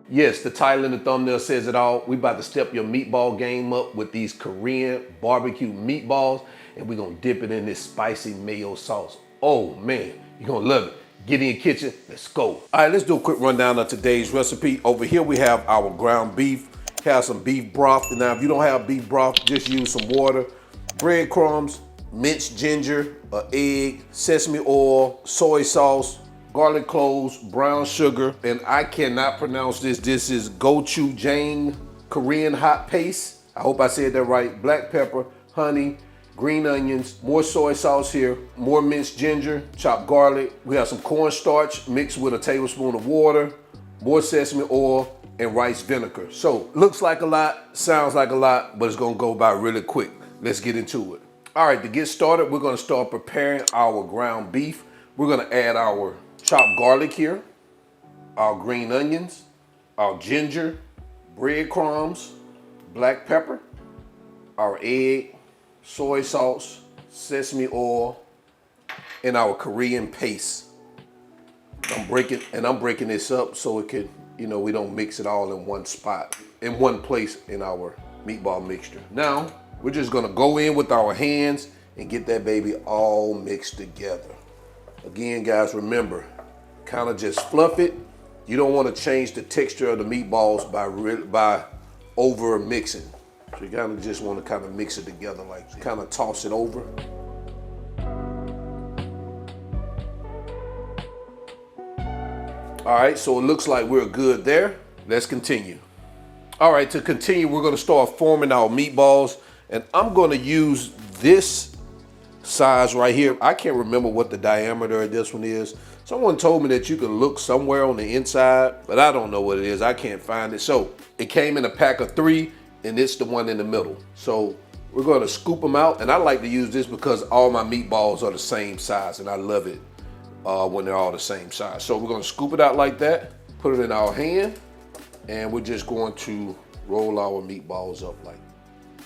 Yes, the title in the thumbnail says it all. We about to step your meatball game up with these Korean barbecue meatballs, and we're gonna dip it in this spicy mayo sauce. Oh man, you're gonna love it. Get in your kitchen, let's go. All right, let's do a quick rundown of today's recipe. Over here we have our ground beef, have some beef broth. And now if you don't have beef broth, just use some water, breadcrumbs, minced ginger, an egg, sesame oil, soy sauce, garlic cloves, brown sugar, and I cannot pronounce this. This is Gochjang Korean hot paste. I hope I said that right. Black pepper, honey, green onions, more soy sauce here, more minced ginger, chopped garlic. We have some cornstarch mixed with a tablespoon of water, more sesame oil, and rice vinegar. So, looks like a lot, sounds like a lot, but it's gonna go by really quick. Let's get into it. All right, to get started, we're gonna start preparing our ground beef. We're gonna add our chopped garlic here, our green onions, our ginger, breadcrumbs, black pepper, our egg, soy sauce, sesame oil, and our Korean paste. I'm breaking this up so it can, we don't mix it all in one spot, in one place in our meatball mixture. Now, we're just gonna go in with our hands and get that baby all mixed together. Again, guys, remember, kind of just fluff it. You don't want to change the texture of the meatballs by over mixing. So you kind of just want to kind of mix it together, like kind of toss it over. All right, so it looks like we're good there. Let's continue. All right, to continue, we're going to start forming our meatballs, and I'm going to use this size right here. I can't remember what the diameter of this one is. Someone told me that you can look somewhere on the inside, but I don't know what it is. I can't find it. So it came in a pack of 3, and it's the one in the middle. So we're going to scoop them out, and I like to use this because all my meatballs are the same size, and I love it when they're all the same size. So we're going to scoop it out like that, put it in our hand, and we're just going to roll our meatballs up like that.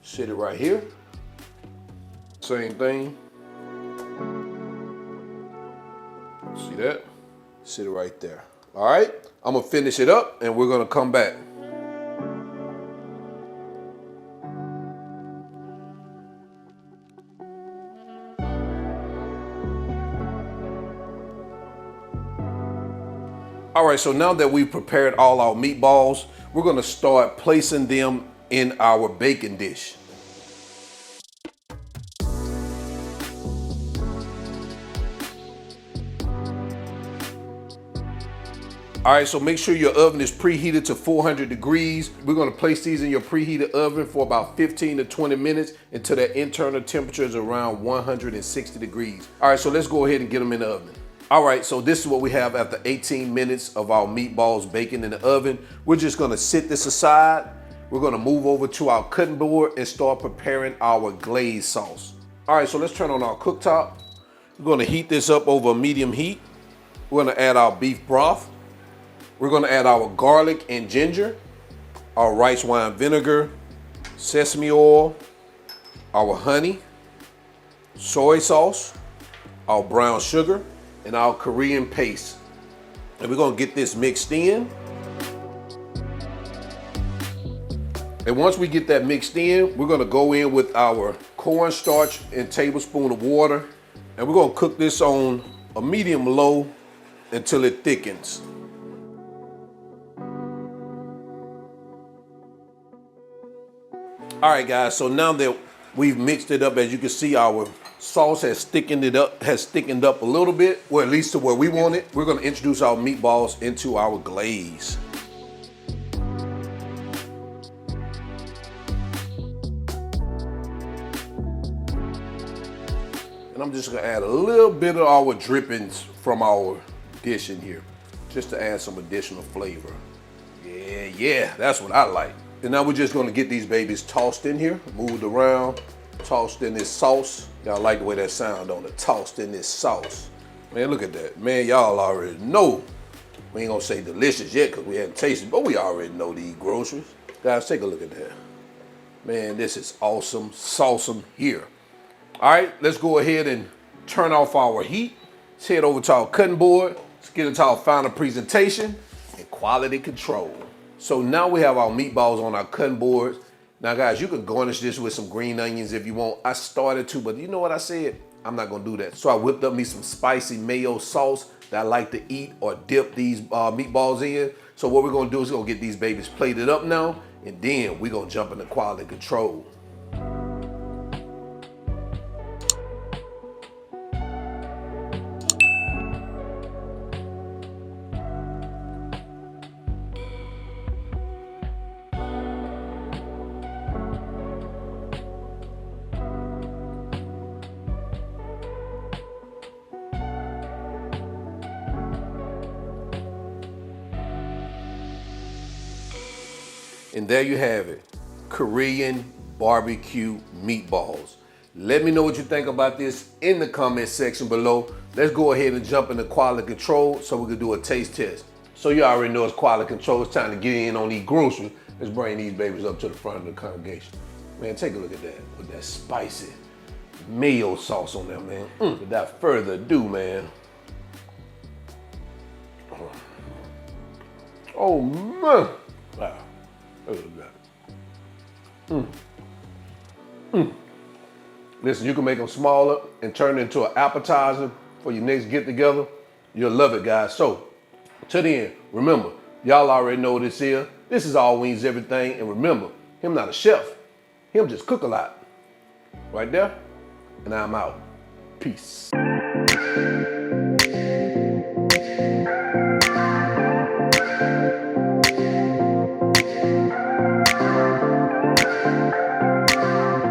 Sit it right here. Same thing. See that? Sit it right there. All right, I'm gonna finish it up and we're gonna come back. All right, so now that we've prepared all our meatballs, we're gonna start placing them in our baking dish. All right, so make sure your oven is preheated to 400 degrees. We're gonna place these in your preheated oven for about 15 to 20 minutes until their internal temperature is around 160 degrees. All right, so let's go ahead and get them in the oven. All right, so this is what we have after 18 minutes of our meatballs baking in the oven. We're just gonna sit this aside. We're gonna move over to our cutting board and start preparing our glaze sauce. All right, so let's turn on our cooktop. We're gonna heat this up over a medium heat. We're gonna add our beef broth. We're gonna add our garlic and ginger, our rice wine vinegar, sesame oil, our honey, soy sauce, our brown sugar, and our Korean paste. And we're gonna get this mixed in. And once we get that mixed in, we're gonna go in with our cornstarch and tablespoon of water. And we're gonna cook this on a medium low until it thickens. All right, guys, so now that we've mixed it up, as you can see, our sauce has thickened up a little bit, or at least to where we want it. We're gonna introduce our meatballs into our glaze. And I'm just gonna add a little bit of our drippings from our dish in here, just to add some additional flavor. Yeah, that's what I like. And now we're just gonna get these babies tossed in here, moved around, tossed in this sauce. Y'all like the way that sound, don't it? Tossed in this sauce. Man, look at that. Man, y'all already know. We ain't gonna say delicious yet because we haven't tasted, but we already know these groceries. Guys, take a look at that. Man, this is awesome, sauceum here. All right, let's go ahead and turn off our heat. Let's head over to our cutting board. Let's get into our final presentation and quality control. So now we have our meatballs on our cutting boards. Now guys, you can garnish this with some green onions if you want. I started to, but you know what I said? I'm not gonna do that. So I whipped up me some spicy mayo sauce that I like to eat or dip these meatballs in. So what we're gonna do is gonna get these babies plated up now, and then we're gonna jump into quality control. And there you have it, Korean barbecue meatballs. Let me know what you think about this in the comment section below. Let's go ahead and jump into quality control so we can do a taste test. So you already know it's quality control. It's time to get in on these groceries. Let's bring these babies up to the front of the congregation. Man, take a look at that with that spicy mayo sauce on there, man. Without further ado, man. Oh, man. Wow. Listen, you can make them smaller and turn it into an appetizer for your next get together. You'll love it, guys. So, to the end, remember, y'all already know this here. This is All Wings Everything. And remember, him not a chef. Him just cook a lot. Right there. And I'm out. Peace.